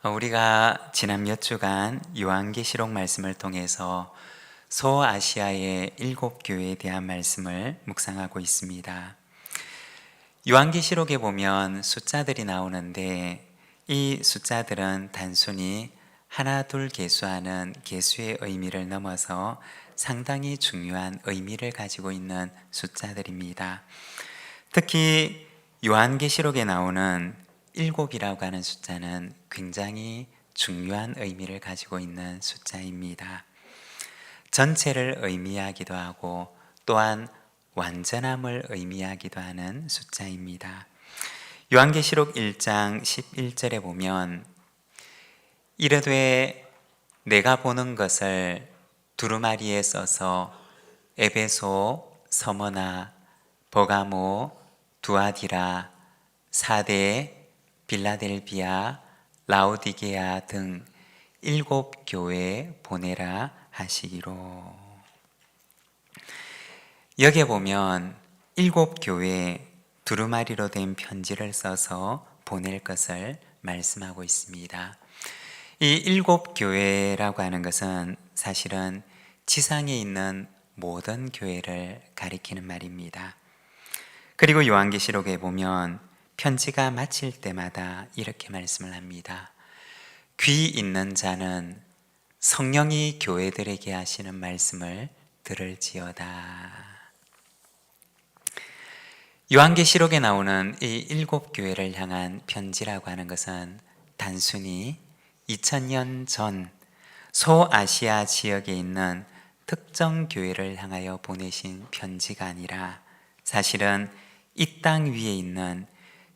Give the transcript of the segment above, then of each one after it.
우리가 지난 몇 주간 요한계시록 말씀을 통해서 소아시아의 7교회에 대한 말씀을 묵상하고 있습니다. 요한계시록에 보면 숫자들이 나오는데 이 숫자들은 단순히 하나 둘 계수하는 계수의 의미를 넘어서 상당히 중요한 의미를 가지고 있는 숫자들입니다. 특히 요한계시록에 나오는 7이라고 하는 숫자는 굉장히 중요한 의미를 가지고 있는 숫자입니다. 전체를 의미하기도 하고 또한 완전함을 의미하기도 하는 숫자입니다. 요한계시록 1장 11절에 보면 이르되 내가 보는 것을 두루마리에 써서 에베소, 서머나, 버가모, 두아디라, 사대, 빌라델비아, 라오디게아 등 7교회에 보내라 하시기로. 여기에 보면 7교회에 두루마리로 된 편지를 써서 보낼 것을 말씀하고 있습니다. 이 7교회라고 하는 것은 사실은 지상에 있는 모든 교회를 가리키는 말입니다. 그리고 요한계시록에 보면 편지가 마칠 때마다 이렇게 말씀을 합니다. 귀 있는 자는 성령이 교회들에게 하시는 말씀을 들을지어다. 요한계시록에 나오는 이 7교회를 향한 편지라고 하는 것은 단순히 2000년 전 소아시아 지역에 있는 특정 교회를 향하여 보내신 편지가 아니라 사실은 이 땅 위에 있는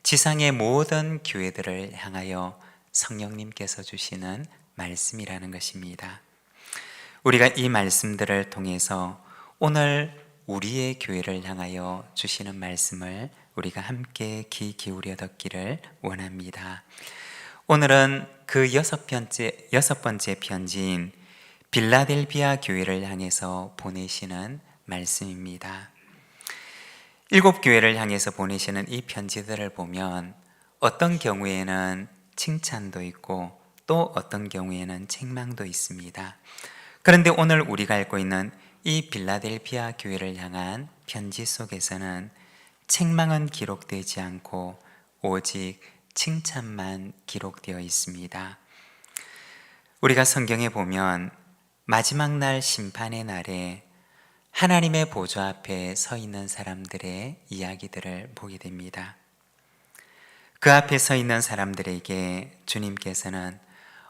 지상의 모든 교회들을 향하여 성령님께서 주시는 말씀이라는 것입니다. 우리가 이 말씀들을 통해서 오늘 우리의 교회를 향하여 주시는 말씀을 우리가 함께 귀 기울여 듣기를 원합니다. 오늘은 그 여섯 번째 편지인 빌라델비아 교회를 향해서 보내시는 말씀입니다. 7교회를 향해서 보내시는 이 편지들을 보면 어떤 경우에는 칭찬도 있고 또 어떤 경우에는 책망도 있습니다. 그런데 오늘 우리가 읽고 있는 이 빌라델비아 교회를 향한 편지 속에서는 책망은 기록되지 않고 오직 칭찬만 기록되어 있습니다. 우리가 성경에 보면 마지막 날 심판의 날에 하나님의 보좌 앞에 서 있는 사람들의 이야기들을 보게 됩니다. 그 앞에 서 있는 사람들에게 주님께서는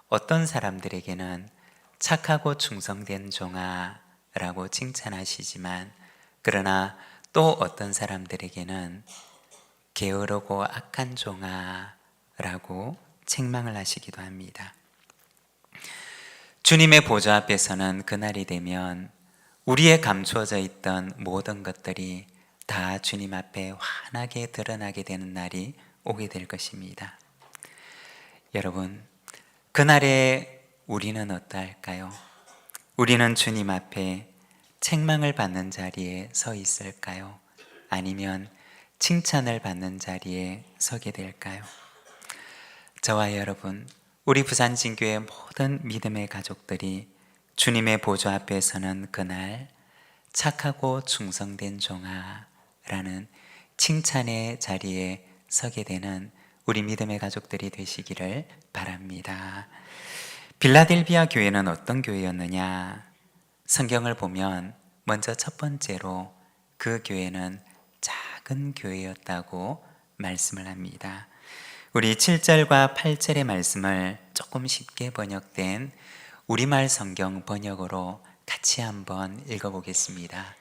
어떤 사람들에게는 착하고 충성된 종아 라고 칭찬하시지만 그러나 또 어떤 사람들에게는 게으르고 악한 종아 라고 책망을 하시기도 합니다. 주님의 보좌 앞에서는 그날이 되면 우리의 감추어져 있던 모든 것들이 다 주님 앞에 환하게 드러나게 되는 날이 오게 될 것입니다. 여러분, 그날에 우리는 어떠할까요? 우리는 주님 앞에 책망을 받는 자리에 서 있을까요? 아니면 칭찬을 받는 자리에 서게 될까요? 저와 여러분, 우리 부산진교회 모든 믿음의 가족들이 주님의 보좌 앞에 서는 그날 착하고 충성된 종아 라는 칭찬의 자리에 서게 되는 우리 믿음의 가족들이 되시기를 바랍니다. 빌라델비아 교회는 어떤 교회였느냐? 성경을 보면 먼저 첫 번째로 그 교회는 작은 교회였다고 말씀을 합니다. 우리 7절과 8절의 말씀을 조금 쉽게 번역된 우리말 성경 번역으로 같이 한번 읽어보겠습니다.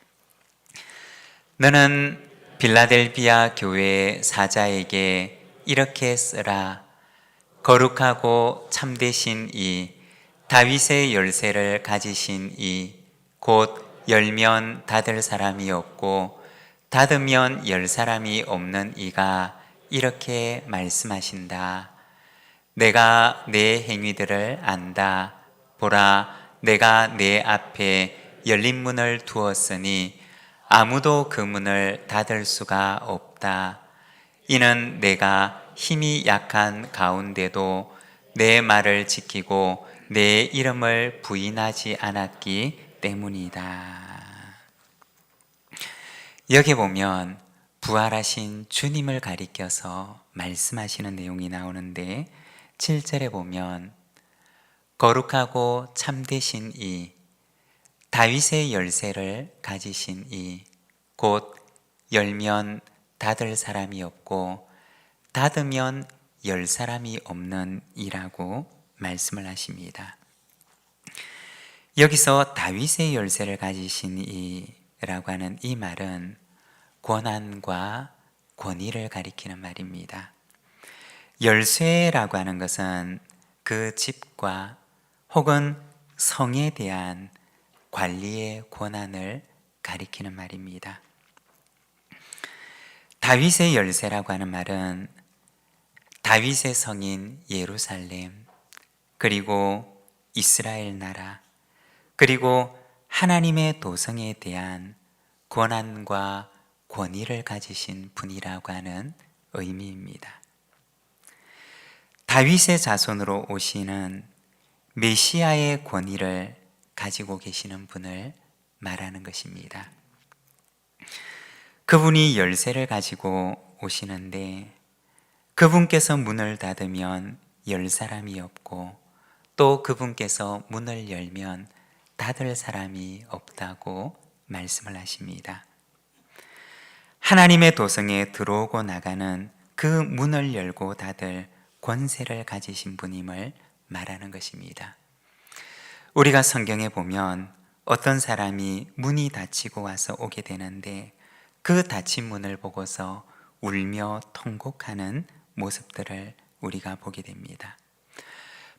너는 빌라델비아 교회 사자에게 이렇게 쓰라. 거룩하고 참되신 이 다윗의 열쇠를 가지신 이 곧 열면 닫을 사람이 없고 닫으면 열 사람이 없는 이가 이렇게 말씀하신다. 내가 내 행위들을 안다. 보라, 내가 내 앞에 열린 문을 두었으니 아무도 그 문을 닫을 수가 없다. 이는 내가 힘이 약한 가운데도 내 말을 지키고 내 이름을 부인하지 않았기 때문이다. 여기 보면 부활하신 주님을 가리켜서 말씀하시는 내용이 나오는데 7절에 보면 거룩하고 참되신 이 다윗의 열쇠를 가지신 이 곧 열면 닫을 사람이 없고 닫으면 열 사람이 없는 이라고 말씀을 하십니다. 여기서 다윗의 열쇠를 가지신 이라고 하는 이 말은 권한과 권위를 가리키는 말입니다. 열쇠라고 하는 것은 그 집과 혹은 성에 대한 관리의 권한을 가리키는 말입니다. 다윗의 열쇠라고 하는 말은 다윗의 성인 예루살렘, 그리고 이스라엘 나라, 그리고 하나님의 도성에 대한 권한과 권위를 가지신 분이라고 하는 의미입니다. 다윗의 자손으로 오시는 메시아의 권위를 가지고 계시는 분을 말하는 것입니다. 그분이 열쇠를 가지고 오시는데 그분께서 문을 닫으면 열 사람이 없고 또 그분께서 문을 열면 닫을 사람이 없다고 말씀을 하십니다. 하나님의 도성에 들어오고 나가는 그 문을 열고 닫을 권세를 가지신 분임을 말하는 것입니다. 우리가 성경에 보면 어떤 사람이 문이 닫히고 와서 오게 되는데 그 닫힌 문을 보고서 울며 통곡하는 모습들을 우리가 보게 됩니다.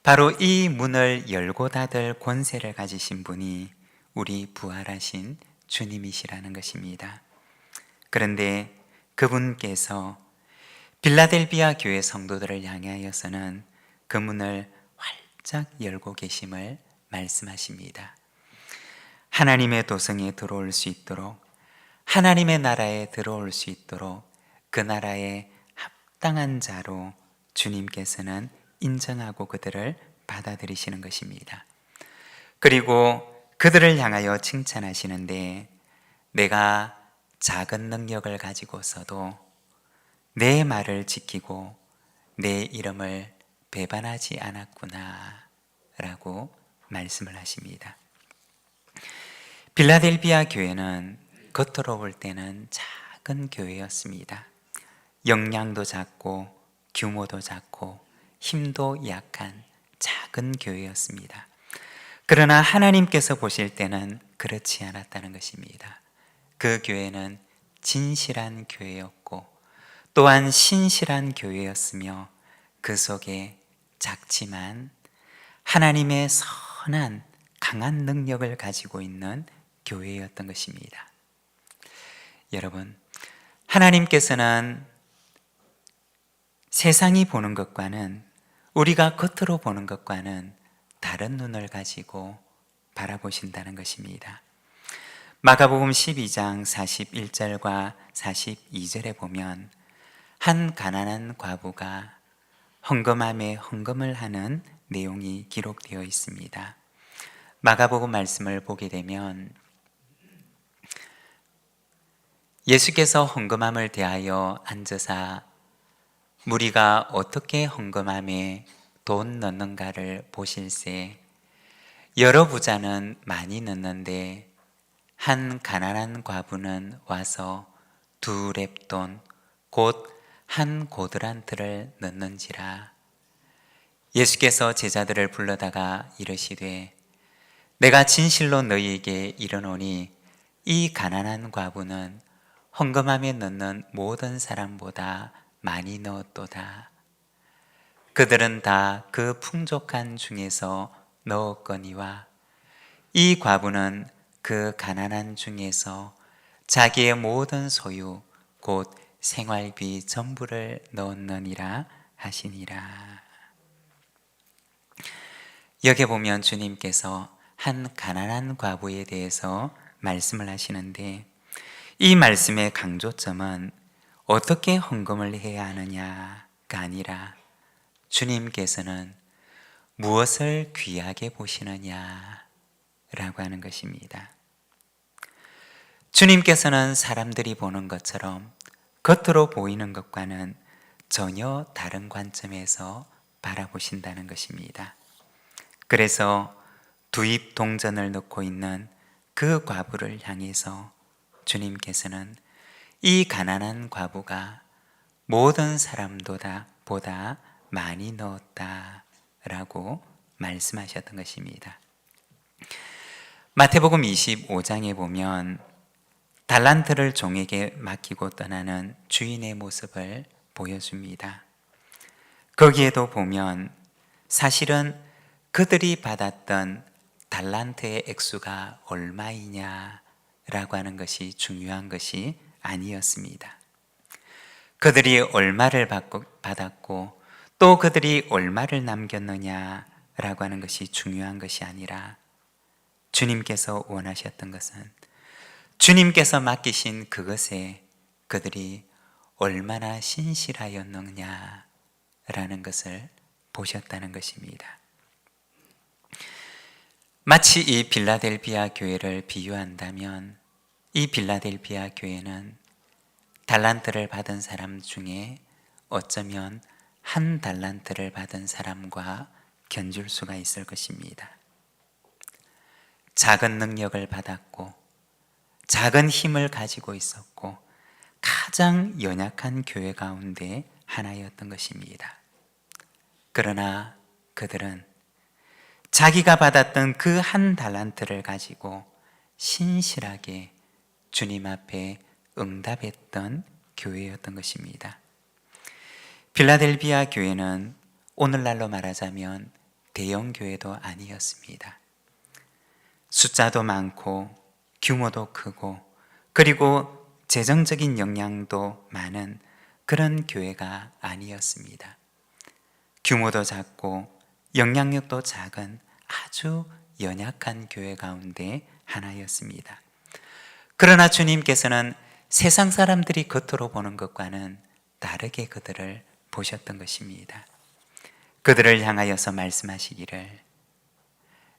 바로 이 문을 열고 닫을 권세를 가지신 분이 우리 부활하신 주님이시라는 것입니다. 그런데 그분께서 빌라델비아 교회 성도들을 향하여서는 그 문을 활짝 열고 계심을 말씀하십니다. 하나님의 도성에 들어올 수 있도록, 하나님의 나라에 들어올 수 있도록 그 나라에 합당한 자로 주님께서는 인정하고 그들을 받아들이시는 것입니다. 그리고 그들을 향하여 칭찬하시는데 내가 작은 능력을 가지고서도 내 말을 지키고 내 이름을 배반하지 않았구나 라고 말씀을 하십니다. 빌라델비아 교회는 겉으로 볼 때는 작은 교회였습니다. 역량도 작고 규모도 작고 힘도 약한 작은 교회였습니다. 그러나 하나님께서 보실 때는 그렇지 않았다는 것입니다. 그 교회는 진실한 교회였고 또한 신실한 교회였으며 그 속에 작지만 하나님의 선한 강한 능력을 가지고 있는 교회였던 것입니다. 여러분, 하나님께서는 세상이 보는 것과는, 우리가 겉으로 보는 것과는 다른 눈을 가지고 바라보신다는 것입니다. 마가복음 12장 41절과 42절에 보면 한 가난한 과부가 헌금함에 헌금을 하는 내용이 기록되어 있습니다. 마가복음 말씀을 보게 되면 예수께서 헌금함을 대하여 앉으사 무리가 어떻게 헌금함에 돈 넣는가를 보실세 여러 부자는 많이 넣는데 한 가난한 과부는 와서 2렙돈 곧 한 고드란트를 넣는지라. 예수께서 제자들을 불러다가 이르시되 내가 진실로 너희에게 이르노니 이 가난한 과부는 헌금함에 넣는 모든 사람보다 많이 넣었도다. 그들은 다 그 풍족한 중에서 넣었거니와 이 과부는 그 가난한 중에서 자기의 모든 소유 곧 생활비 전부를 넣었느니라 하시니라. 여기 보면 주님께서 한 가난한 과부에 대해서 말씀을 하시는데 이 말씀의 강조점은 어떻게 헌금을 해야 하느냐가 아니라 주님께서는 무엇을 귀하게 보시느냐 라고 하는 것입니다. 주님께서는 사람들이 보는 것처럼 겉으로 보이는 것과는 전혀 다른 관점에서 바라보신다는 것입니다. 그래서 두 입 동전을 넣고 있는 그 과부를 향해서 주님께서는 이 가난한 과부가 모든 사람보다 많이 넣었다 라고 말씀하셨던 것입니다. 마태복음 25장에 보면 달란트를 종에게 맡기고 떠나는 주인의 모습을 보여줍니다. 거기에도 보면 사실은 그들이 받았던 달란트의 액수가 얼마이냐라고 하는 것이 중요한 것이 아니었습니다. 그들이 얼마를 받았고 또 그들이 얼마를 남겼느냐라고 하는 것이 중요한 것이 아니라 주님께서 원하셨던 것은 주님께서 맡기신 그것에 그들이 얼마나 신실하였느냐라는 것을 보셨다는 것입니다. 마치 이 빌라델비아 교회를 비유한다면 이 빌라델비아 교회는 달란트를 받은 사람 중에 어쩌면 한 달란트를 받은 사람과 견줄 수가 있을 것입니다. 작은 능력을 받았고 작은 힘을 가지고 있었고 가장 연약한 교회 가운데 하나였던 것입니다. 그러나 그들은 자기가 받았던 그 한 달란트를 가지고 신실하게 주님 앞에 응답했던 교회였던 것입니다. 빌라델비아 교회는 오늘날로 말하자면 대형 교회도 아니었습니다. 숫자도 많고 규모도 크고 그리고 재정적인 역량도 많은 그런 교회가 아니었습니다. 규모도 작고 영향력도 작은 아주 연약한 교회 가운데 하나였습니다. 그러나 주님께서는 세상 사람들이 겉으로 보는 것과는 다르게 그들을 보셨던 것입니다. 그들을 향하여서 말씀하시기를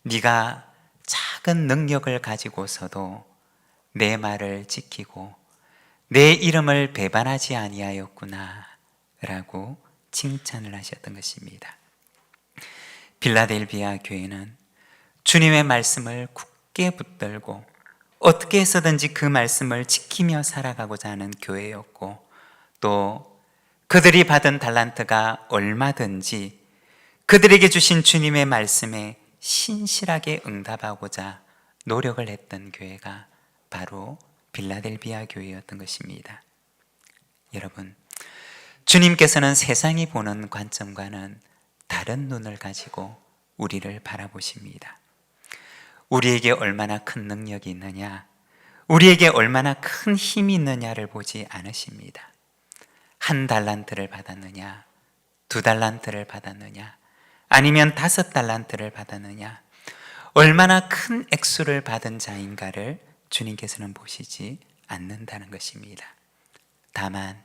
네가 작은 능력을 가지고서도 내 말을 지키고 내 이름을 배반하지 아니하였구나 라고 칭찬을 하셨던 것입니다. 빌라델비아 교회는 주님의 말씀을 굳게 붙들고 어떻게 해서든지 그 말씀을 지키며 살아가고자 하는 교회였고 또 그들이 받은 달란트가 얼마든지 그들에게 주신 주님의 말씀에 신실하게 응답하고자 노력을 했던 교회가 바로 빌라델비아 교회였던 것입니다. 여러분, 주님께서는 세상이 보는 관점과는 다른 눈을 가지고 우리를 바라보십니다. 우리에게 얼마나 큰 능력이 있느냐, 우리에게 얼마나 큰 힘이 있느냐를 보지 않으십니다. 한 달란트를 받았느냐, 두 달란트를 받았느냐, 아니면 5달란트를 받았느냐, 얼마나 큰 액수를 받은 자인가를 주님께서는 보시지 않는다는 것입니다. 다만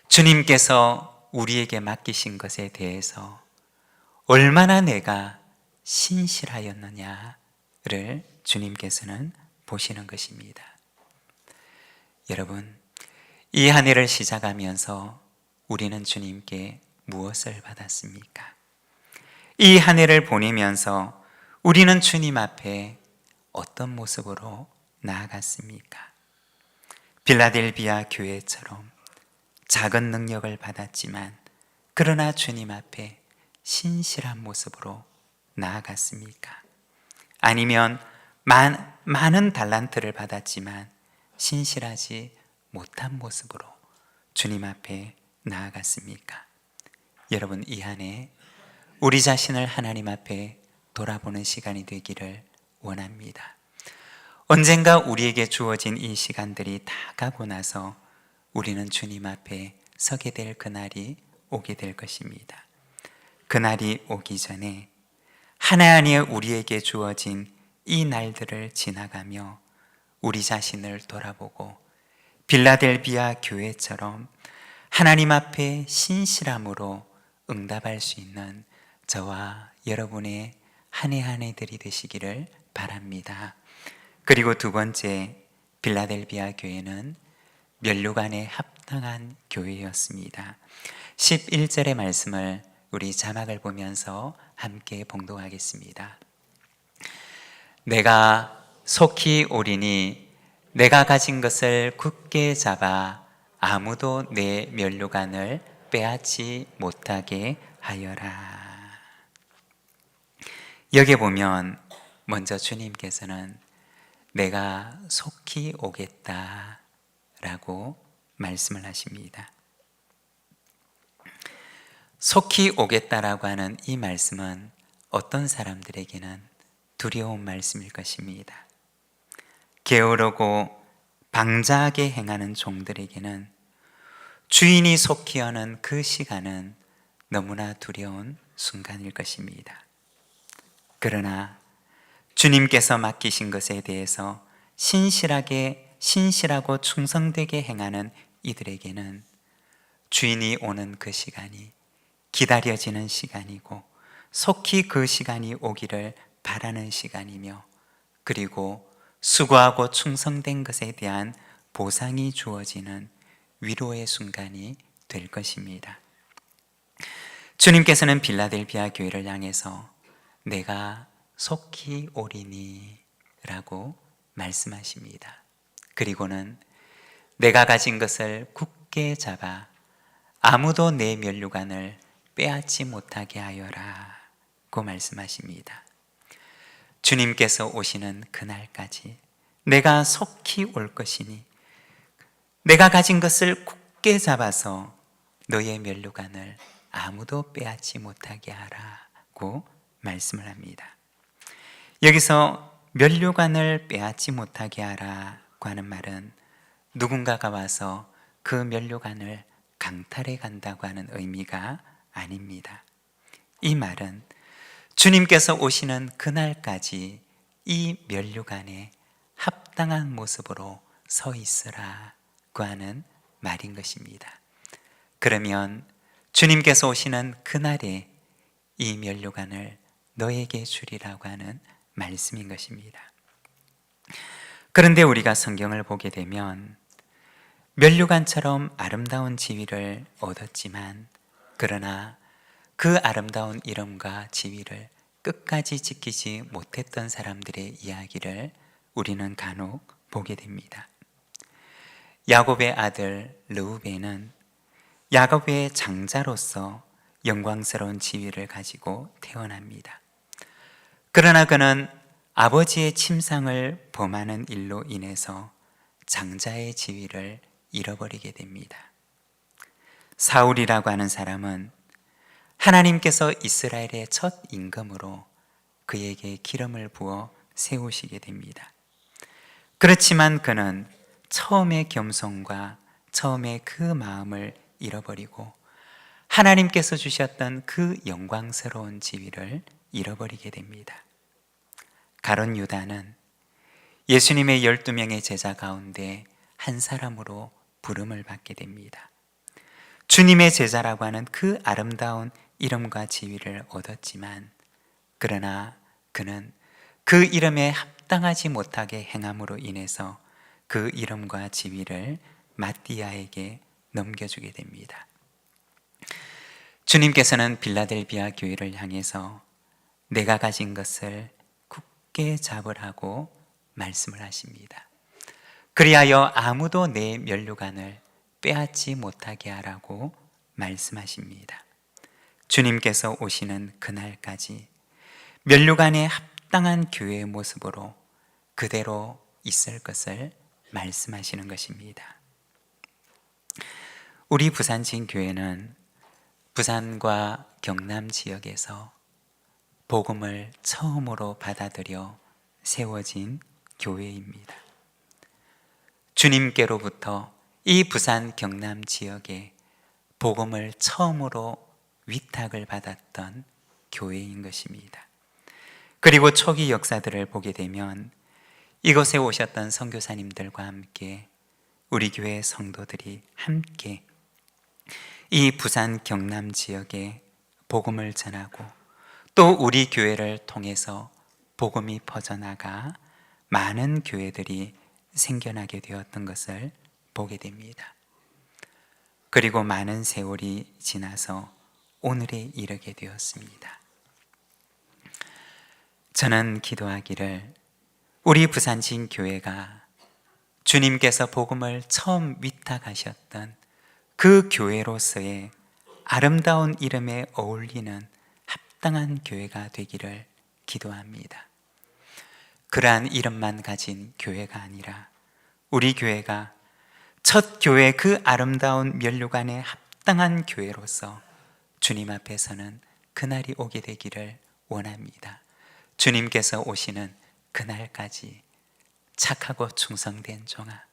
주님께서 우리에게 맡기신 것에 대해서 얼마나 내가 신실하였느냐를 주님께서는 보시는 것입니다. 여러분, 이 한 해를 시작하면서 우리는 주님께 무엇을 받았습니까? 이 한 해를 보내면서 우리는 주님 앞에 어떤 모습으로 나아갔습니까? 빌라델비아 교회처럼 작은 능력을 받았지만 그러나 주님 앞에 신실한 모습으로 나아갔습니까? 아니면 많은 달란트를 받았지만 신실하지 못한 모습으로 주님 앞에 나아갔습니까? 여러분, 이 한 해 우리 자신을 하나님 앞에 돌아보는 시간이 되기를 원합니다. 언젠가 우리에게 주어진 이 시간들이 다 가고 나서 우리는 주님 앞에 서게 될 그날이 오게 될 것입니다. 그날이 오기 전에 하나님의 우리에게 주어진 이 날들을 지나가며 우리 자신을 돌아보고 빌라델비아 교회처럼 하나님 앞에 신실함으로 응답할 수 있는 저와 여러분의 한 해 한 해들이 되시기를 바랍니다. 그리고 두 번째, 빌라델비아 교회는 면류관에 합당한 교회였습니다. 11절의 말씀을 우리 자막을 보면서 함께 봉독하겠습니다. 내가 속히 오리니 내가 가진 것을 굳게 잡아 아무도 내 면류관을 빼앗지 못하게 하여라. 여기 보면 먼저 주님께서는 내가 속히 오겠다 라고 말씀을 하십니다. 속히 오겠다라고 하는 이 말씀은 어떤 사람들에게는 두려운 말씀일 것입니다. 게으르고 방자하게 행하는 종들에게는 주인이 속히 오는 그 시간은 너무나 두려운 순간일 것입니다. 그러나 주님께서 맡기신 것에 대해서 신실하고 충성되게 행하는 이들에게는 주인이 오는 그 시간이 기다려지는 시간이고 속히 그 시간이 오기를 바라는 시간이며, 그리고 수고하고 충성된 것에 대한 보상이 주어지는 위로의 순간이 될 것입니다. 주님께서는 빌라델비아 교회를 향해서 내가 속히 오리니 라고 말씀하십니다. 그리고는 내가 가진 것을 굳게 잡아 아무도 내 면류관을 빼앗지 못하게 하여라 고 말씀하십니다. 주님께서 오시는 그날까지 내가 속히 올 것이니 내가 가진 것을 굳게 잡아서 너의 면류관을 아무도 빼앗지 못하게 하라고 말씀을 합니다. 여기서 면류관을 빼앗지 못하게 하라고 하는 말은 누군가가 와서 그 면류관을 강탈해 간다고 하는 의미가 아닙니다. 이 말은 주님께서 오시는 그날까지 이 면류관에 합당한 모습으로 서 있으라고 하는 말인 것입니다. 그러면 주님께서 오시는 그날에 이 면류관을 너에게 주리라고 하는 말씀인 것입니다. 그런데 우리가 성경을 보게 되면 면류관처럼 아름다운 지위를 얻었지만, 그러나 그 아름다운 이름과 지위를 끝까지 지키지 못했던 사람들의 이야기를 우리는 간혹 보게 됩니다. 야곱의 아들 르우벤은 야곱의 장자로서 영광스러운 지위를 가지고 태어납니다. 그러나 그는 아버지의 침상을 범하는 일로 인해서 장자의 지위를 잃어버리게 됩니다. 사울이라고 하는 사람은 하나님께서 이스라엘의 첫 임금으로 그에게 기름을 부어 세우시게 됩니다. 그렇지만 그는 처음의 겸손과 처음의 그 마음을 잃어버리고 하나님께서 주셨던 그 영광스러운 지위를 잃어버리게 됩니다. 가룟 유다는 예수님의 12명의 제자 가운데 한 사람으로 부름을 받게 됩니다. 주님의 제자라고 하는 그 아름다운 이름과 지위를 얻었지만, 그러나 그는 그 이름에 합당하지 못하게 행함으로 인해서 그 이름과 지위를 마띠아에게 넘겨주게 됩니다. 주님께서는 빌라델비아 교회를 향해서 내가 가진 것을 굳게 잡으라고 말씀을 하십니다. 그리하여 아무도 내 면류관을 빼앗지 못하게 하라고 말씀하십니다. 주님께서 오시는 그날까지 면류관에 합당한 교회의 모습으로 그대로 있을 것을 말씀하시는 것입니다. 우리 부산진교회는 부산과 경남 지역에서 복음을 처음으로 받아들여 세워진 교회입니다. 주님께로부터 이 부산 경남 지역에 복음을 처음으로 위탁을 받았던 교회인 것입니다. 그리고 초기 역사들을 보게 되면 이곳에 오셨던 선교사님들과 함께 우리 교회 성도들이 함께 이 부산 경남 지역에 복음을 전하고 또 우리 교회를 통해서 복음이 퍼져나가 많은 교회들이 생겨나게 되었던 것을 보게 됩니다. 그리고 많은 세월이 지나서 오늘에 이르게 되었습니다. 저는 기도하기를 우리 부산진 교회가 주님께서 복음을 처음 위탁하셨던 그 교회로서의 아름다운 이름에 어울리는 합당한 교회가 되기를 기도합니다. 그러한 이름만 가진 교회가 아니라 우리 교회가 첫 교회 그 아름다운 면류관에 합당한 교회로서 주님 앞에서는 그날이 오게 되기를 원합니다. 주님께서 오시는 그날까지 착하고 충성된 종아,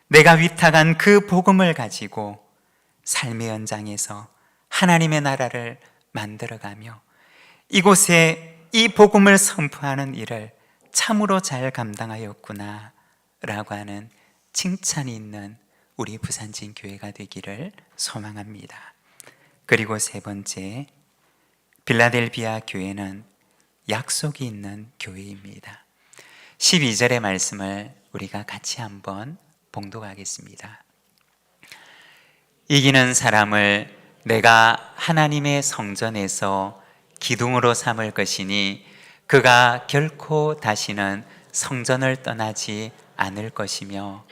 내가 위탁한 그 복음을 가지고 삶의 현장에서 하나님의 나라를 만들어가며 이곳에 이 복음을 선포하는 일을 참으로 잘 감당하였구나 라고 하는 칭찬이 있는 우리 부산진 교회가 되기를 소망합니다. 그리고 세 번째, 빌라델비아 교회는 약속이 있는 교회입니다. 12절의 말씀을 우리가 같이 한번 봉독하겠습니다. 이기는 사람을 내가 하나님의 성전에서 기둥으로 삼을 것이니 그가 결코 다시는 성전을 떠나지 않을 것이며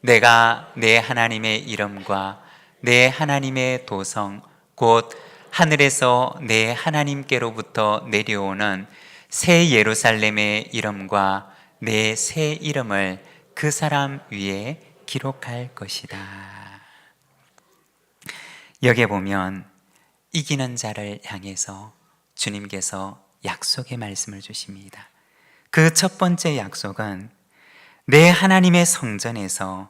내가 내 하나님의 이름과 내 하나님의 도성 곧 하늘에서 내 하나님께로부터 내려오는 새 예루살렘의 이름과 내 새 이름을 그 사람 위에 기록할 것이다. 여기에 보면 이기는 자를 향해서 주님께서 약속의 말씀을 주십니다. 그 첫 번째 약속은 내 하나님의 성전에서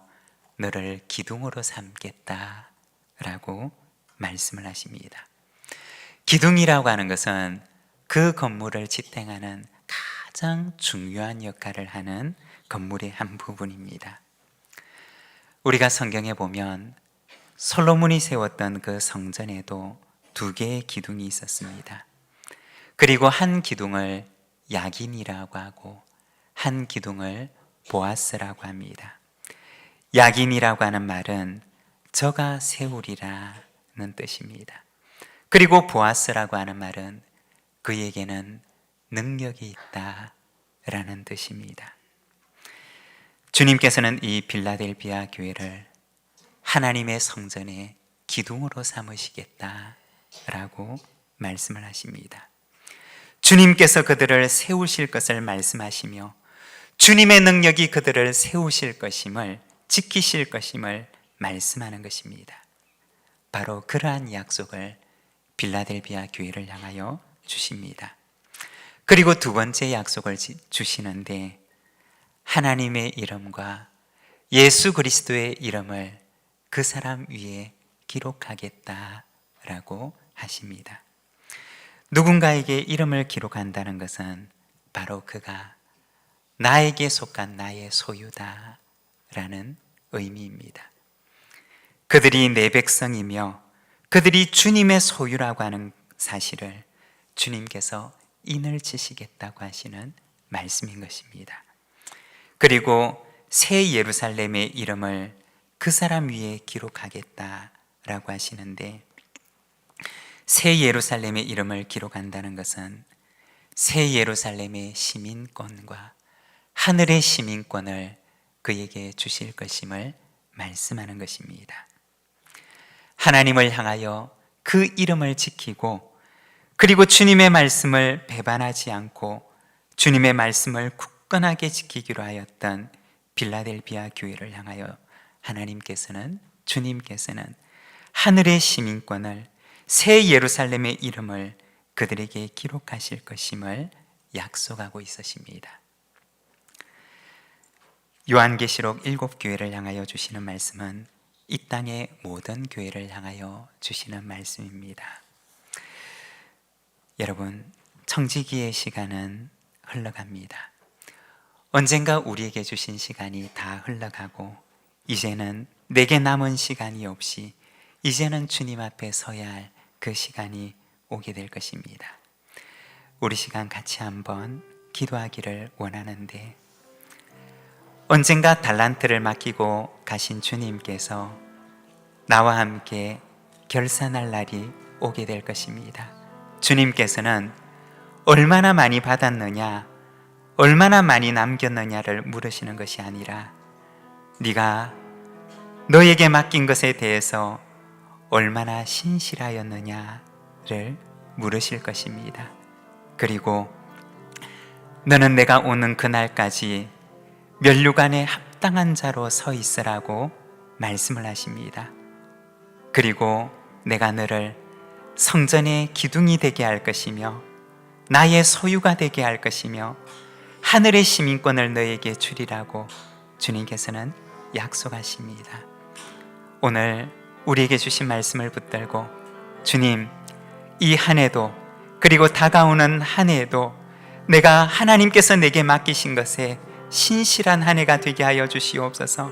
너를 기둥으로 삼겠다 라고 말씀을 하십니다. 기둥이라고 하는 것은 그 건물을 지탱하는 가장 중요한 역할을 하는 건물의 한 부분입니다. 우리가 성경에 보면 솔로몬이 세웠던 그 성전에도 2개의 기둥이 있었습니다. 그리고 한 기둥을 야긴이라고 하고 한 기둥을 보아스라고 합니다. 야긴이라고 하는 말은 저가 세우리라는 뜻입니다. 그리고 보아스라고 하는 말은 그에게는 능력이 있다라는 뜻입니다. 주님께서는 이 빌라델비아 교회를 하나님의 성전의 기둥으로 삼으시겠다라고 말씀을 하십니다. 주님께서 그들을 세우실 것을 말씀하시며 주님의 능력이 그들을 세우실 것임을, 지키실 것임을 말씀하는 것입니다. 바로 그러한 약속을 빌라델비아 교회를 향하여 주십니다. 그리고 두 번째 약속을 주시는데 하나님의 이름과 예수 그리스도의 이름을 그 사람 위에 기록하겠다라고 하십니다. 누군가에게 이름을 기록한다는 것은 바로 그가 나에게 속한 나의 소유다라는 의미입니다. 그들이 내 백성이며 그들이 주님의 소유라고 하는 사실을 주님께서 인을 치시겠다고 하시는 말씀인 것입니다. 그리고 새 예루살렘의 이름을 그 사람 위에 기록하겠다라고 하시는데 새 예루살렘의 이름을 기록한다는 것은 새 예루살렘의 시민권과 하늘의 시민권을 그에게 주실 것임을 말씀하는 것입니다. 하나님을 향하여 그 이름을 지키고 그리고 주님의 말씀을 배반하지 않고 주님의 말씀을 굳건하게 지키기로 하였던 빌라델비아 교회를 향하여 주님께서는 하늘의 시민권을 새 예루살렘의 이름을 그들에게 기록하실 것임을 약속하고 있으십니다. 요한계시록 7교회를 향하여 주시는 말씀은 이 땅의 모든 교회를 향하여 주시는 말씀입니다. 여러분, 청지기의 시간은 흘러갑니다. 언젠가 우리에게 주신 시간이 다 흘러가고 이제는 내게 남은 시간이 없이 이제는 주님 앞에 서야 할 그 시간이 오게 될 것입니다. 우리 시간 같이 한번 기도하기를 원하는데, 언젠가 달란트를 맡기고 가신 주님께서 나와 함께 결산할 날이 오게 될 것입니다. 주님께서는 얼마나 많이 받았느냐, 얼마나 많이 남겼느냐를 물으시는 것이 아니라 네가 너에게 맡긴 것에 대해서 얼마나 신실하였느냐를 물으실 것입니다. 그리고 너는 내가 오는 그날까지 면류관에 합당한 자로 서 있으라고 말씀을 하십니다. 그리고 내가 너를 성전의 기둥이 되게 할 것이며 나의 소유가 되게 할 것이며 하늘의 시민권을 너에게 주리라고 주님께서는 약속하십니다. 오늘 우리에게 주신 말씀을 붙들고, 주님, 이 한 해도 그리고 다가오는 한 해에도 내가 하나님께서 내게 맡기신 것에 신실한 한 해가 되게 하여 주시옵소서.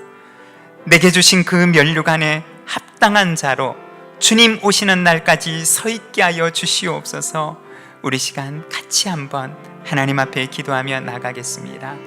내게 주신 그 면류관에 합당한 자로 주님 오시는 날까지 서 있게 하여 주시옵소서. 우리 시간 같이 한번 하나님 앞에 기도하며 나가겠습니다.